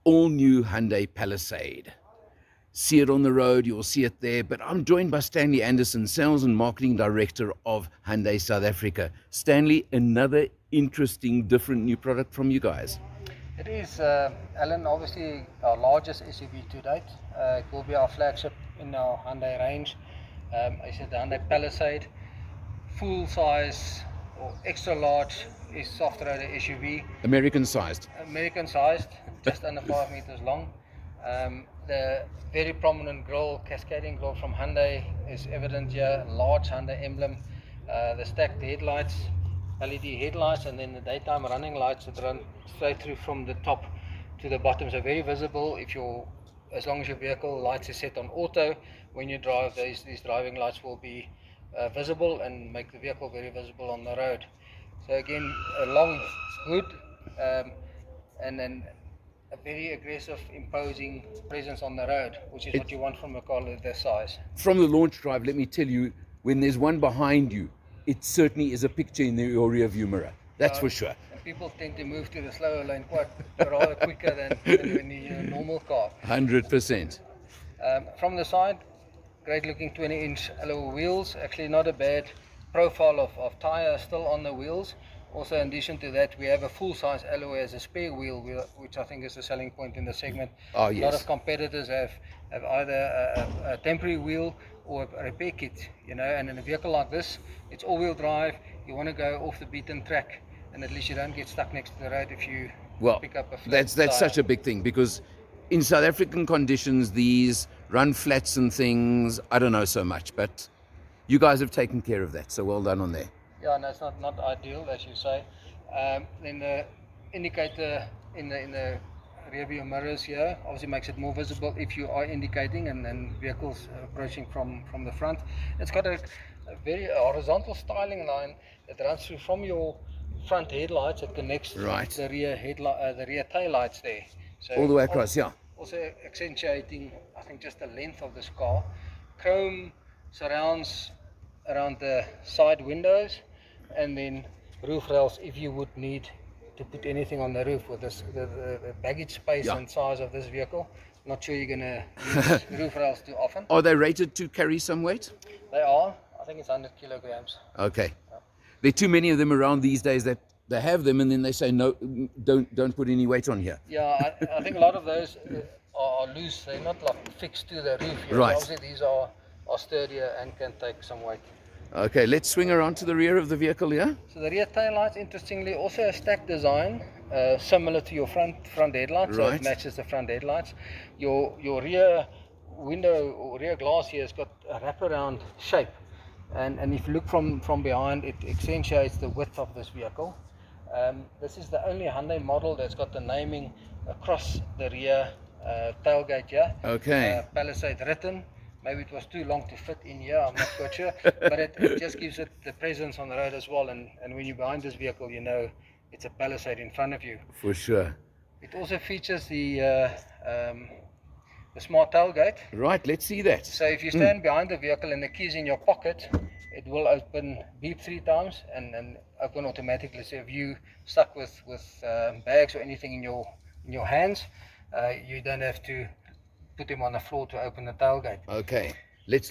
all-new Hyundai Palisade. See it on the road, you'll see it there. But I'm joined by Stanley Anderson, Sales and Marketing Director of Hyundai South Africa. Stanley, another interesting, different new product from you guys. It is, Alan, obviously our largest SUV to date. It will be our flagship in our Hyundai range. I said the Hyundai Palisade, full size or extra large is soft roader SUV. American sized, just under 5 meters long. The very prominent grille, cascading grille from Hyundai is evident here, large Hyundai emblem. The stacked headlights, LED headlights, and then the daytime running lights that run straight through from the top to the bottom. So very visible as long as your vehicle lights is set on auto. When you drive, these driving lights will be visible and make the vehicle very visible on the road. So again, a long hood, and then a very aggressive, imposing presence on the road, which is what you want from a car of this size. From the launch drive, let me tell you, when there's one behind you, it certainly is a picture in your rear view mirror. That's for sure. And people tend to move to the slower lane quite rather quicker than in a normal car. 100%. From the side, great looking 20-inch alloy wheels. Actually not a bad profile of tire still on the wheels. Also, in addition to that, we have a full-size alloy as a spare wheel, which I think is a selling point in the segment. Oh, yes. A lot of competitors have either a temporary wheel or a repair kit, and in a vehicle like this, it's all-wheel drive. You want to go off the beaten track, and at least you don't get stuck next to the road if you pick up a flat that's such a big thing, because in South African conditions, these run flats and things, I don't know so much, but you guys have taken care of that, so well done on there. Yeah, no, it's not ideal, as you say. Then the indicator in the rear view mirrors here obviously makes it more visible if you are indicating and vehicles approaching from the front. It's got a very horizontal styling line that runs through from your front headlights. It connects the rear tail lights there. So all the way across, yeah. Also accentuating, I think, just the length of this car. Chrome surrounds around the side windows, and then roof rails if you would need to put anything on the roof with this the baggage space and size of this vehicle. Not sure you're going to use roof rails too often. Are they rated to carry some weight? They are. I think it's 100 kilograms. Okay. There are too many of them around these days that they have them and then they say no, don't put any weight on here. Yeah, I think a lot of those are loose. They're not like fixed to the roof here. Right. Obviously these are sturdier and can take some weight. Okay, let's swing around to the rear of the vehicle here. So the rear tail lights, interestingly, also a stacked design, similar to your front headlights. So it matches the front headlights. Your rear window or rear glass here has got a wraparound shape, and if you look from behind, it accentuates the width of this vehicle. This is the only Hyundai model that's got the naming across the rear tailgate here. Okay. Palisade written. Maybe it was too long to fit in here, I'm not quite sure, but it just gives it the presence on the road as well, and when you're behind this vehicle, you know it's a Palisade in front of you. For sure. It also features the smart tailgate. Right, let's see that. So if you stand behind the vehicle and the key's in your pocket, it will beep 3 times and open automatically. So if you stuck with bags or anything in your hands, you don't have to put them on the floor to open the tailgate. Okay, let's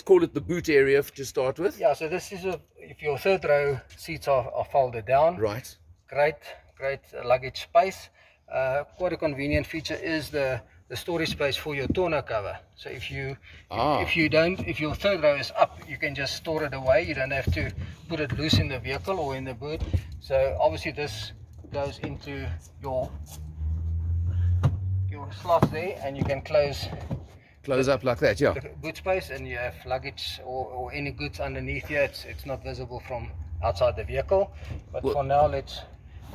call it the boot area to start with. Yeah, so this is if your third row seats are folded down. Right. Great Luggage space. Quite a convenient feature is the storage space for your tonneau cover. So if your third row is up, you can just store it away. You don't have to put it loose in the vehicle or in the boot. So obviously this goes into your slots there, and you can close up like that, yeah. The boot space, and you have luggage or any goods underneath here. It's not visible from outside the vehicle, but for now let's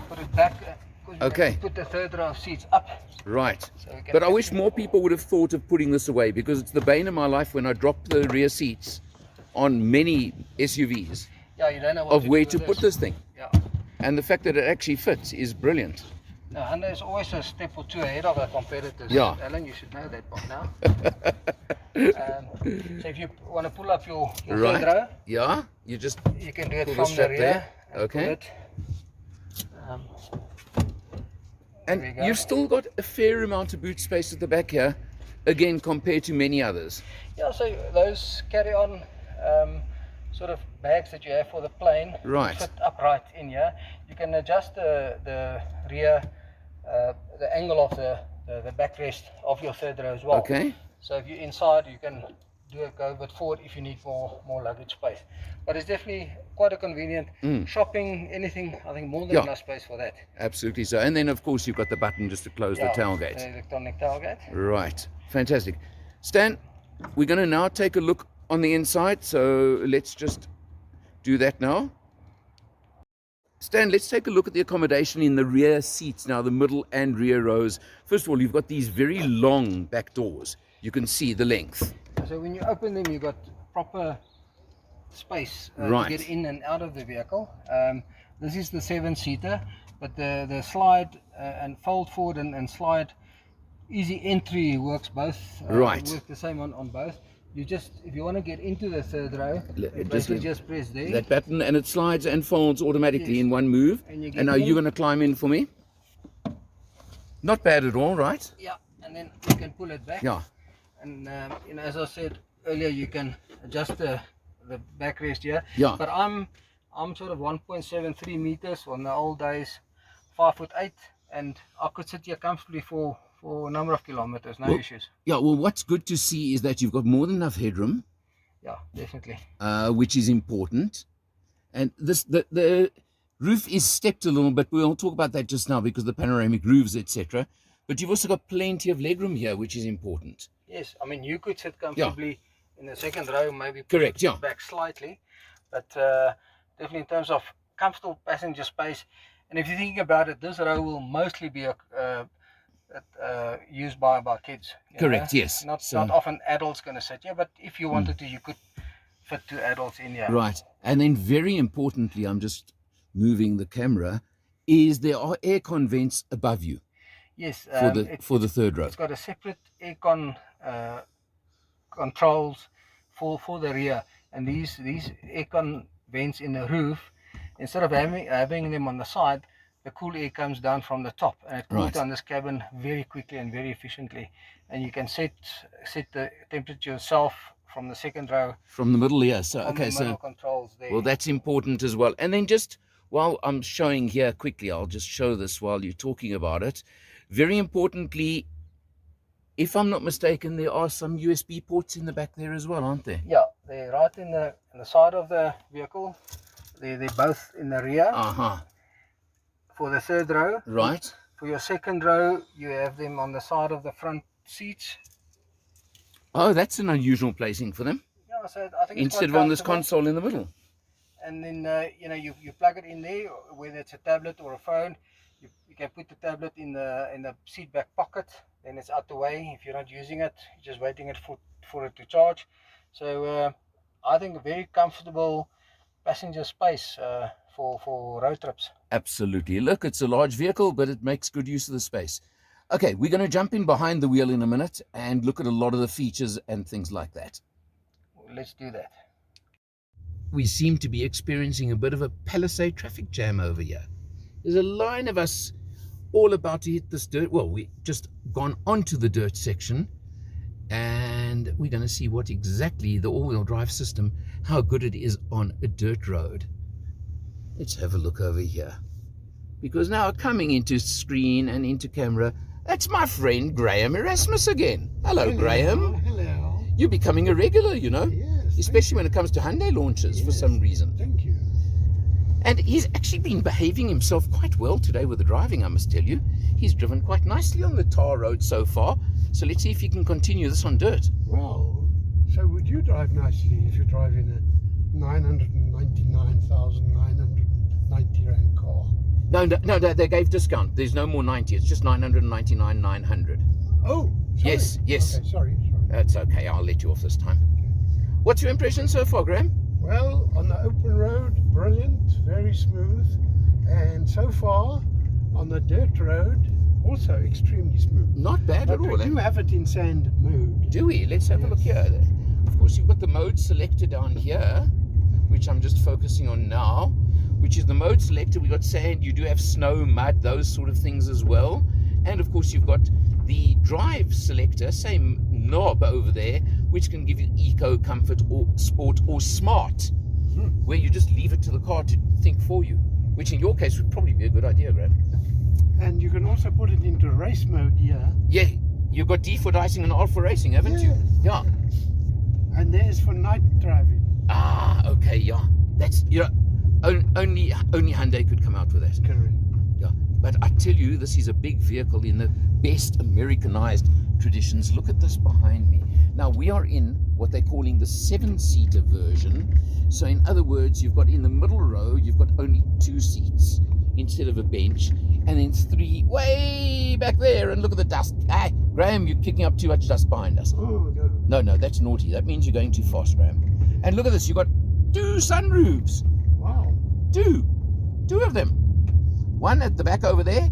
put it back. Okay. Put the third row of seats up. Right. But I wish more people would have thought of putting this away, because it's the bane of my life when I drop the rear seats on many SUVs. Yeah, you don't know where to put this thing. Yeah. And the fact that it actually fits is brilliant. Now, Hyundai is always a step or two ahead of our competitors. Yeah. Alan, you should know that by now. So if you want to pull up your third row, you can do it pull from the rear. there. Okay. There And we go. you've still got a fair amount of boot space at the back here, again, compared to many others. Yeah, so those carry-on sort of bags that you have for the plane Right. fit upright in here. You can adjust the rear, the angle of the backrest of your third row as well. Okay. So if you're inside, you can go a bit forward if you need more luggage space. But it's definitely quite a convenient shopping, anything. I think more than enough space for that. Absolutely so. And then, of course, you've got the button just to close the tailgate. The electronic tailgate. Right. Fantastic. Stan, we're going to now take a look on the inside. So let's just do that now. Stan, let's take a look at the accommodation in the rear seats now, the middle and rear rows. First of all, you've got these very long back doors. You can see the length. So when you open them, you've got proper space Right. to get in and out of the vehicle. This is the 7-seater, but the slide and fold forward and slide easy entry works both. Right. Work the same on both. You just, if you want to get into the third row, you just press there. That button, and it slides and folds automatically in one move. And now you're going to climb in for me. Not bad at all, right? Yeah, and then you can pull it back. Yeah. And you know, as I said earlier, you can adjust the backrest here. Yeah. But I'm sort of 1.73 meters on the old days, 5'8", and I could sit here comfortably for a number of kilometers, no issues. Yeah, well, what's good to see is that you've got more than enough headroom. Yeah, definitely. Which is important. And the roof is stepped a little bit. We'll talk about that just now because the panoramic roofs, etc. But you've also got plenty of legroom here, which is important. Yes, I mean, you could sit comfortably in the second row, maybe push Correct, it back slightly. But definitely in terms of comfortable passenger space, and if you think about it, this row will mostly be used by kids. Correct, yes. Not often adults going to sit here, but if you wanted to, you could fit 2 adults in here. Right. And then very importantly, I'm just moving the camera, is there are aircon vents above you. Yes. For the third row. It's got a separate aircon controls for the rear, and these aircon vents in the roof, instead of having them on the side, the cool air comes down from the top, and it cools down this cabin very quickly and very efficiently. And you can set the temperature yourself from the second row. From the middle, yeah. So okay, so controls there. Well, that's important as well. And then just while I'm showing here quickly, I'll just show this while you're talking about it. Very importantly, if I'm not mistaken, there are some USB ports in the back there as well, aren't there? Yeah, they're right in the side of the vehicle. They're both in the rear. For the third row. Right. For your second row, you have them on the side of the front seats. Oh, that's an unusual placing for them. Yeah, so I think instead of on this console in the middle. And then you know, you plug it in there, whether it's a tablet or a phone. You can put the tablet in the seat back pocket. Then it's out the way. If you're not using it, you're just waiting for it to charge. So I think a very comfortable passenger space for road trips. Absolutely. Look, it's a large vehicle, but it makes good use of the space. Okay, we're going to jump in behind the wheel in a minute and look at a lot of the features and things like that. Let's do that. We seem to be experiencing a bit of a Palisade traffic jam over here. There's a line of us all about to hit this dirt. Well, we've just gone onto the dirt section, and we're going to see what exactly the all-wheel drive system, how good it is on a dirt road. Let's have a look over here, because now coming into screen and into camera, that's my friend Graham Erasmus again. Hello, Graham. Hello. You're becoming a regular, you know. Yes. Especially when it comes to Hyundai launches, for some reason. Thank you. And he's actually been behaving himself quite well today with the driving, I must tell you. He's driven quite nicely on the tar road so far. So let's see if he can continue this on dirt. Well, so would you drive nicely if you're driving a 999,990 rand car? No, they gave discount. There's no more 90. It's just 999,900. Oh, sorry. Yes. Okay, sorry. That's okay. I'll let you off this time. Okay. What's your impression so far, Graham? Well, on the open road, brilliant, very smooth. And so far, on the dirt road, also extremely smooth. Not bad at all. We do have it in sand mode. Do we? Let's have a look here. Of course, you've got the mode selector down here, which I'm just focusing on now. which is the mode selector. We got sand, you do have snow, mud, those sort of things as well. And of course you've got the drive selector, same knob over there, which can give you eco, comfort, or sport, or smart, where you just leave it to the car to think for you, which in your case would probably be a good idea, Graham. And you can also put it into race mode here. Yeah, you've got D for dicing and R for racing, haven't you? Yeah. And there's for night driving. Ah, okay, yeah. That's, you know, only Hyundai could come out with that. Correct. Yeah, but I tell you, this is a big vehicle in the best Americanized traditions. Look at this behind me. Now, we are in what they're calling the 7-seater version. So in other words, you've got in the middle row, you've got only 2 seats instead of a bench, and then 3 way back there. And look at the dust. Ah, Graham, you're kicking up too much dust behind us. Oh, no. No, that's naughty. That means you're going too fast, Graham. And look at this, you've got 2 sunroofs. Wow. 2 of them. One at the back over there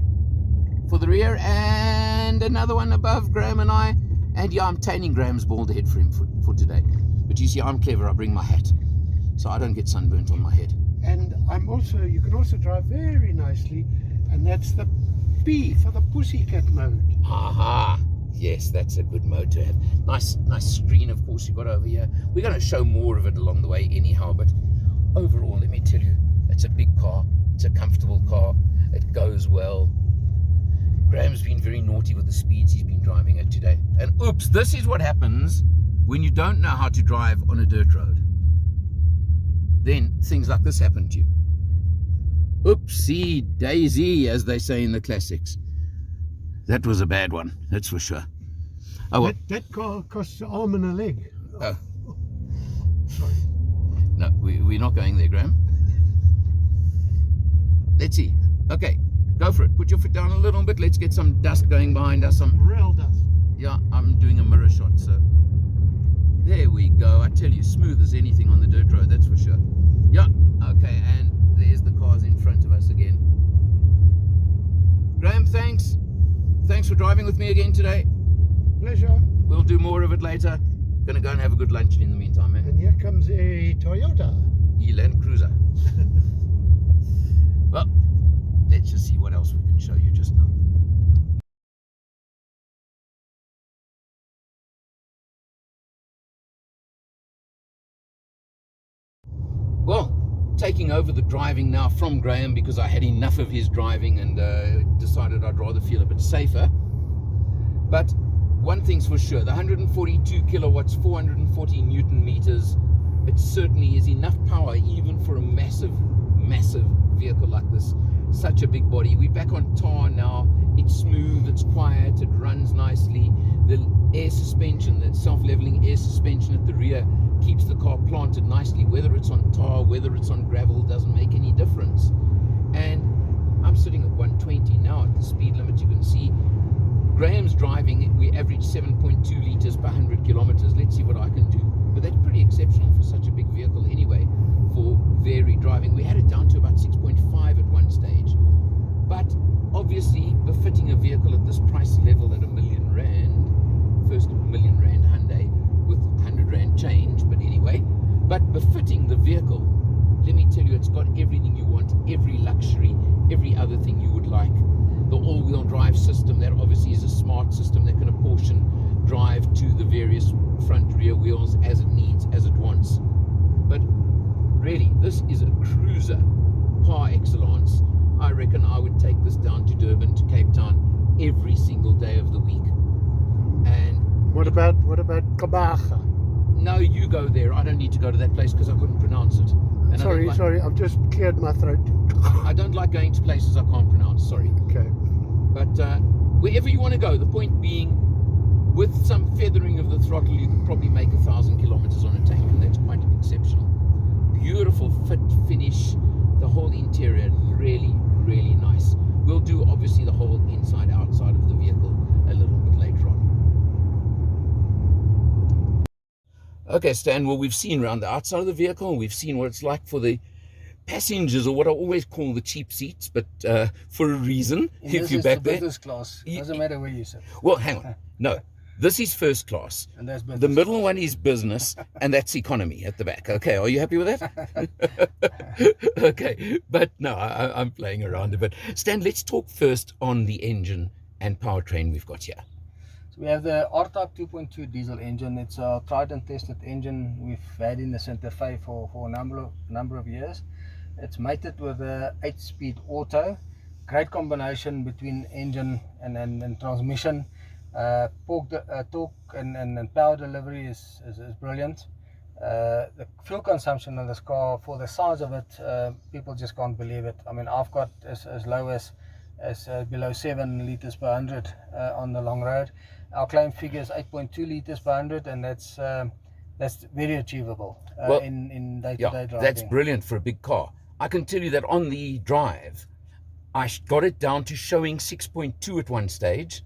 for the rear, and another one above Graham and I. And yeah, I'm tanning Graham's bald head for him for today. But you see, I'm clever. I bring my hat, so I don't get sunburnt on my head. And you can also drive very nicely, and that's the P for the pussycat mode. Aha. Yes, that's a good mode to have. Nice screen, of course, you've got over here. We're going to show more of it along the way anyhow, but overall, let me tell you, it's a big car. It's a comfortable car. It goes well. Graham's been very naughty with the speeds he's been driving it today. And oops, this is what happens when you don't know how to drive on a dirt road. Then things like this happen to you. Oopsie daisy, as they say in the classics. That was a bad one, that's for sure. Oh, well. That car costs an arm and a leg. Oh. Sorry. No, we're not going there, Graham. Let's see. Okay, go for it. Put your foot down a little bit. Let's get some dust going behind us. Real dust. Yeah, I'm doing a mirror shot, so there we go. I tell you, smooth as anything on the dirt road, that's for sure. Yeah, okay, and there's the cars in front of us again. Graham, thanks. Thanks for driving with me again today. Pleasure. We'll do more of it later. Gonna go and have a good lunch in the meantime, man. And here comes a Toyota. Land Cruiser. Well, let's just see what else we can show you just now. Well, taking over the driving now from Graham because I had enough of his driving and decided I'd rather feel a bit safer. But one thing's for sure, the 142 kilowatts, 440 Newton meters, it certainly is enough power even for a massive vehicle like this. Such a big body. We're back on tar now. It's smooth, it's quiet, it runs nicely. The air suspension, the self-leveling air suspension at the rear keeps the car planted nicely. Whether it's on tar, whether it's on gravel, doesn't make any difference. And I'm sitting at 120 now at the speed limit. You can see Graham's driving, we average 7.2 litres per 100 kilometers. Let's see what I can do. But that's pretty exceptional for such a big vehicle anyway, for varied driving. We had it down to about 6.5 at one stage. But obviously, befitting a vehicle at this price level at R1 million, first R1 million Hyundai with 100 Rand change, but anyway, but befitting the vehicle, let me tell you, it's got everything you want, every luxury, every other thing you would like. The all-wheel drive system, that obviously is a smart system that can apportion drive to the various front rear wheels as it needs, as it wants. But really, this is a cruiser par excellence. I reckon I would take this down to Durban, to Cape Town every single day of the week. And what about Kabaga? No, you go there. I don't need to go to that place because I couldn't pronounce it. And Sorry, I've just cleared my throat. I don't like going to places I can't pronounce, sorry. Okay. But wherever you want to go, the point being, with some feathering of the throttle, you can probably make 1,000 kilometers on a tank, and that's quite exceptional. Beautiful fit, finish, the whole interior, really, really nice. We'll do, obviously, the whole inside, outside of the vehicle a little bit later on. Okay, Stan, well, we've seen around the outside of the vehicle, and we've seen what it's like for the passengers, or what I always call the cheap seats, but for a reason, if you're back there. Business class, doesn't matter where you sit. Well, hang on. No, This is first class. And that's The middle one is business, and that's economy at the back. Okay, are you happy with that? Okay, but no, I'm playing around a bit. Stan, let's talk first on the engine and powertrain we've got here. So we have the R-Type 2.2 diesel engine. It's a tried and tested engine we've had in the Santa Fe for a number of years. It's mated with a 8-speed auto. Great combination between engine and transmission. Torque and power delivery is brilliant. The fuel consumption on this car, for the size of it, people just can't believe it. I mean, I've got as low as below 7 liters per 100 on the long road. Our claim figure is 8.2 liters per 100, and that's very achievable in day-to-day driving. That's brilliant for a big car. I can tell you that on the drive, I got it down to showing 6.2 at one stage,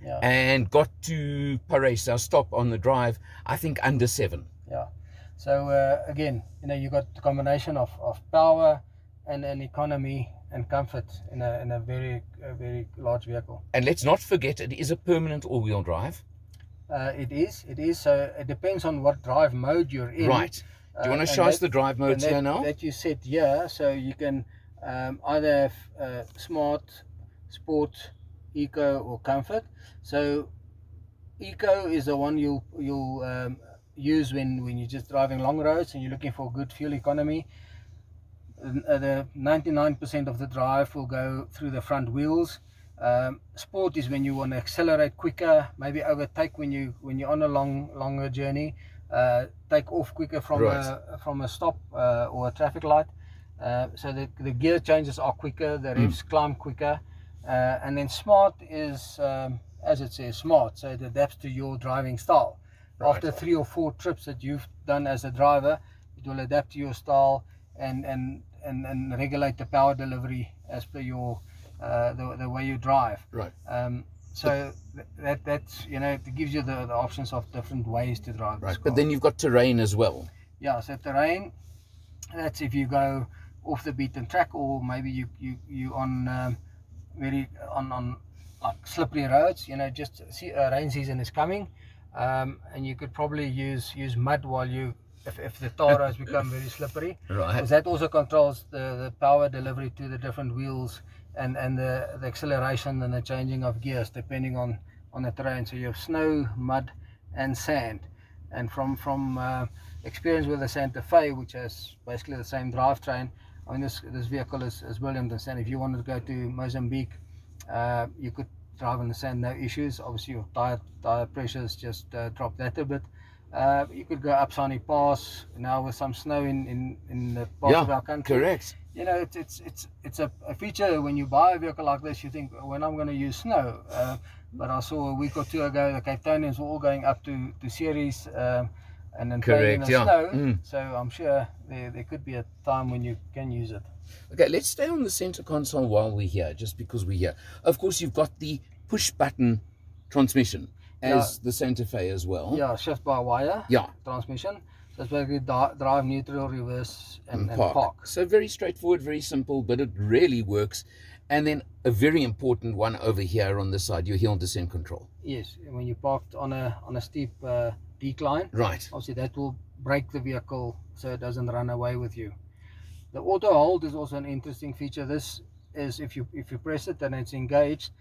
Yeah. and got to Paris, our stop on the drive, I think under 7. Yeah. So again, you got the combination of power and economy and comfort in a very large vehicle. And let's not forget, it is a permanent all-wheel drive. It is. So it depends on what drive mode you're in. Right. Do you want to show us the drive modes here now? That you set here, so you can either have smart, sport, eco, or comfort. So eco is the one you'll use when you're just driving long roads and you're looking for good fuel economy. The 99% of the drive will go through the front wheels. Sport is when you want to accelerate quicker, maybe overtake when you're on a longer journey, take off quicker from a stop or a traffic light. So the gear changes are quicker, the revs climb quicker. And then smart is, as it says, smart, so it adapts to your driving style. Right. After 3 or 4 trips that you've done as a driver, it will adapt to your style and regulate the power delivery as per your the way you drive. Right. So that's it gives you the options of different ways to drive. Right. But then you've got terrain as well. Yeah. So terrain, that's if you go off the beaten track, or maybe you on on like slippery roads. Just see rain season is coming, and you could probably use mud while you. If the tar roads become very slippery, right? Because that also controls the power delivery to the different wheels and the acceleration and the changing of gears depending on the terrain. So you have snow, mud, and sand. And from experience with the Santa Fe, which has basically the same drivetrain, I mean this vehicle is brilliant in sand. If you wanted to go to Mozambique, you could drive in the sand, no issues. Obviously your tire pressures just drop that a bit. You could go up Sunny Pass now with some snow in the parts of our country. Correct. It's a feature. When you buy a vehicle like this, you think, when I'm going to use snow. But I saw a week or two ago the Cape Townians were all going up to Ceres and then playing in the snow. So I'm sure there could be a time when you can use it. Okay, let's stay on the center console while we're here, just because we're here. Of course, you've got the push button transmission as the Santa Fe as well. Yeah, shift by wire transmission. So it's basically drive, neutral, reverse, and park. So very straightforward, very simple, but it really works. And then a very important one over here on the side, your hill descent control. Yes, when you parked on a steep decline, right? Obviously that will brake the vehicle so it doesn't run away with you. The auto hold is also an interesting feature. This is if you press it and it's engaged,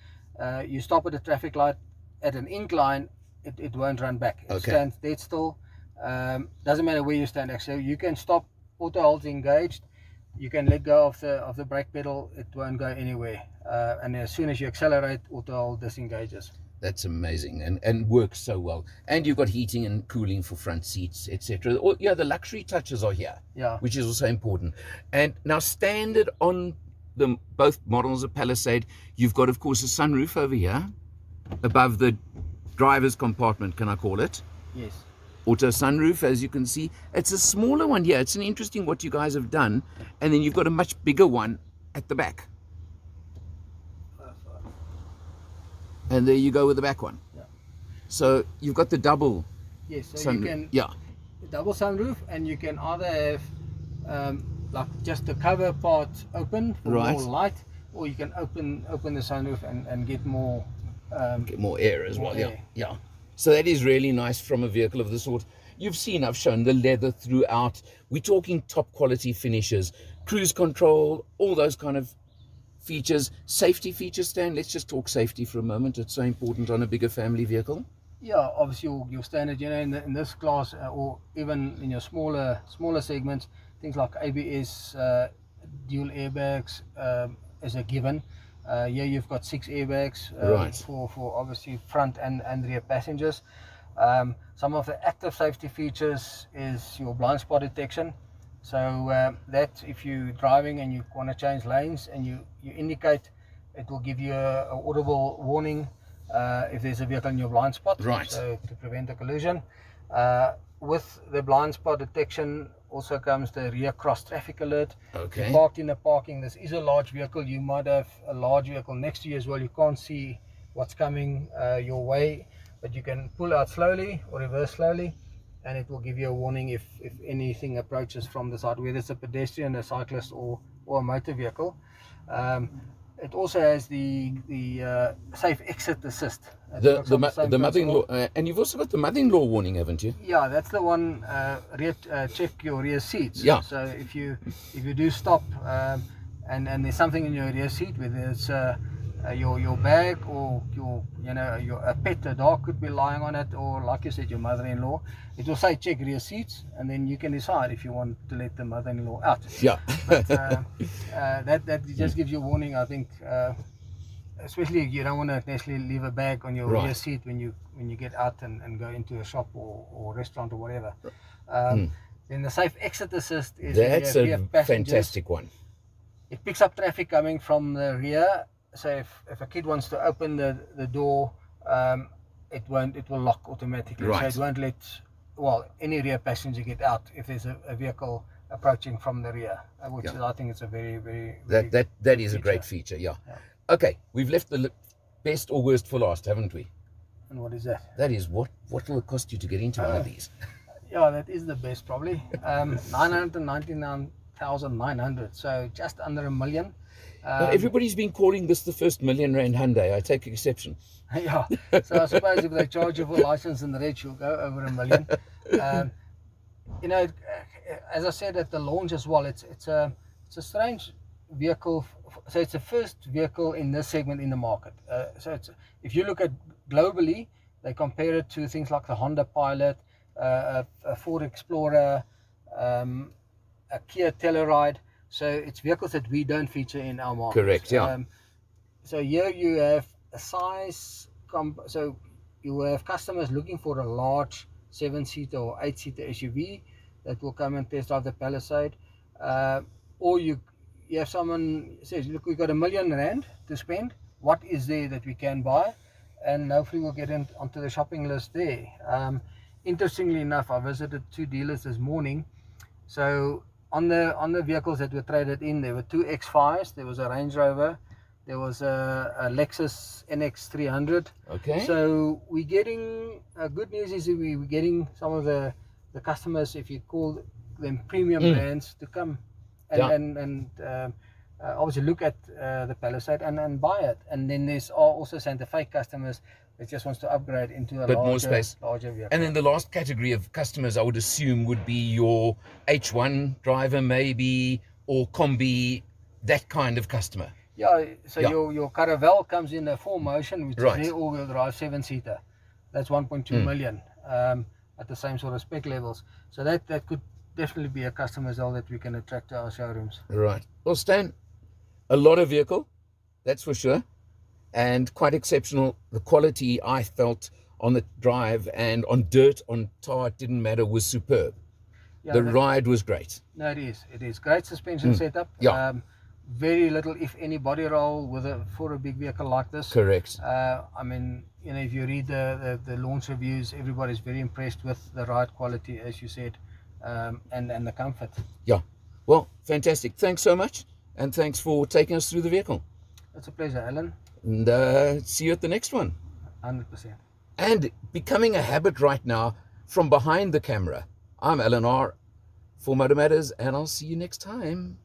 you stop at a traffic light at an incline, it won't run back. It stands dead still. Doesn't matter where you stand actually. You can stop, auto hold's engaged. You can let go of the brake pedal, it won't go anywhere. And as soon as you accelerate, auto hold disengages. That's amazing and works so well. And you've got heating and cooling for front seats, etc. Yeah, the luxury touches are here, which is also important. And now standard on both models of Palisade, you've got, of course, a sunroof over here above the driver's compartment, can I call it? Yes. Auto sunroof, as you can see. It's a smaller one here. It's an interesting what you guys have done. And then you've got a much bigger one at the back. And there you go with the back one. Yeah. So you've got the double. Yes, so you can double sunroof, and you can either have like just the cover part open for more light, or you can open the sunroof and get more air as well. Air. Yeah. So that is really nice from a vehicle of the sort. You've seen, I've shown the leather throughout. We're talking top quality finishes, cruise control, all those kind of features. Safety features, Stan, let's just talk safety for a moment. It's so important on a bigger family vehicle. Yeah, obviously your standard, in this class, or even in your smaller segments, things like ABS, dual airbags is a given. Here you've got 6 airbags Right. for obviously front and rear passengers. Some of the active safety features is your blind spot detection. So that if you're driving and you want to change lanes and you indicate, it will give you a audible warning if there's a vehicle in your blind spot, Right. so to prevent a collision. With the blind spot detection also comes the rear cross traffic alert. Okay. If parked in the parking, this is a large vehicle, you might have a large vehicle next to you as well. You can't see what's coming your way, but you can pull out slowly or reverse slowly, and it will give you a warning if anything approaches from the side, whether it's a pedestrian, a cyclist, or a motor vehicle. It also has the safe exit assist. The mother-in-law, and you've also got the mother-in-law warning, haven't you? Yeah, that's the one. Check your rear seats. Yeah. So if you do stop, and there's something in your rear seat, whether it's your bag or your a pet, a dog could be lying on it, or like you said, your mother-in-law, it will say check rear seats, and then you can decide if you want to let the mother-in-law out. Yeah. But that just gives you a warning, I think. Especially you don't want to necessarily leave a bag on your rear seat when you get out and go into a shop or restaurant or whatever. Then the safe exit assist is That's a fantastic one. It picks up traffic coming from the rear. So if a kid wants to open the door, it will lock automatically. Right. So it won't let any rear passenger get out if there's a vehicle approaching from the rear, which is, I think it's a very, very, very that is a great feature. Yeah. Okay, we've left the best or worst for last, haven't we? And what is that? That is what will it cost you to get into one of these? Yeah, that is the best probably. 999,900, so just under $1 million. Now, everybody's been calling this the first R1 million Hyundai. I take exception. Yeah, so I suppose if they charge you for license and the rest, you'll go over $1 million. As I said at the launch as well, it's a strange vehicle. So it's the first vehicle in this segment in the market. So if you look at globally, they compare it to things like the Honda Pilot, a Ford Explorer, a Kia Telluride. So it's vehicles that we don't feature in our market. Correct, yeah. So here you have a size, so you have customers looking for a large 7-seater or 8-seater SUV that will come and test drive the Palisade. Or you have someone says, look, we've got R1 million to spend. What is there that we can buy? And hopefully we'll get onto the shopping list there. Interestingly enough, I visited 2 dealers this morning. So on the vehicles that were traded in, there were 2 X5s, there was a Range Rover, there was a Lexus NX 300. Okay. So we're getting, good news is that we're getting some of the customers, if you call them premium brands, to come and obviously look at the Palisade and buy it. And then there's also Santa Fe customers that just wants to upgrade into a larger vehicle. And then the last category of customers, I would assume, would be your H1 driver maybe, or combi, that kind of customer. Yeah, so your Caravelle comes in a 4Motion, which is their all-wheel drive 7-seater. That's 1.2 million at the same sort of spec levels. So that could definitely be a customer as well that we can attract to our showrooms. Right. Well, Stan, a lot of vehicle, that's for sure, and quite exceptional. The quality I felt on the drive and on dirt, on tar, it didn't matter, was superb. Yeah, the ride was great. No, it is. It is. Great suspension setup. Yeah. Very little, if any, body roll for a big vehicle like this. Correct. I mean, if you read the launch reviews, everybody's very impressed with the ride quality, as you said, and the comfort. Yeah. Well, fantastic. Thanks so much, and thanks for taking us through the vehicle. It's a pleasure, Alan. And see you at the next one. 100%. And becoming a habit right now from behind the camera. I'm Alan R. for Motor Matters, and I'll see you next time.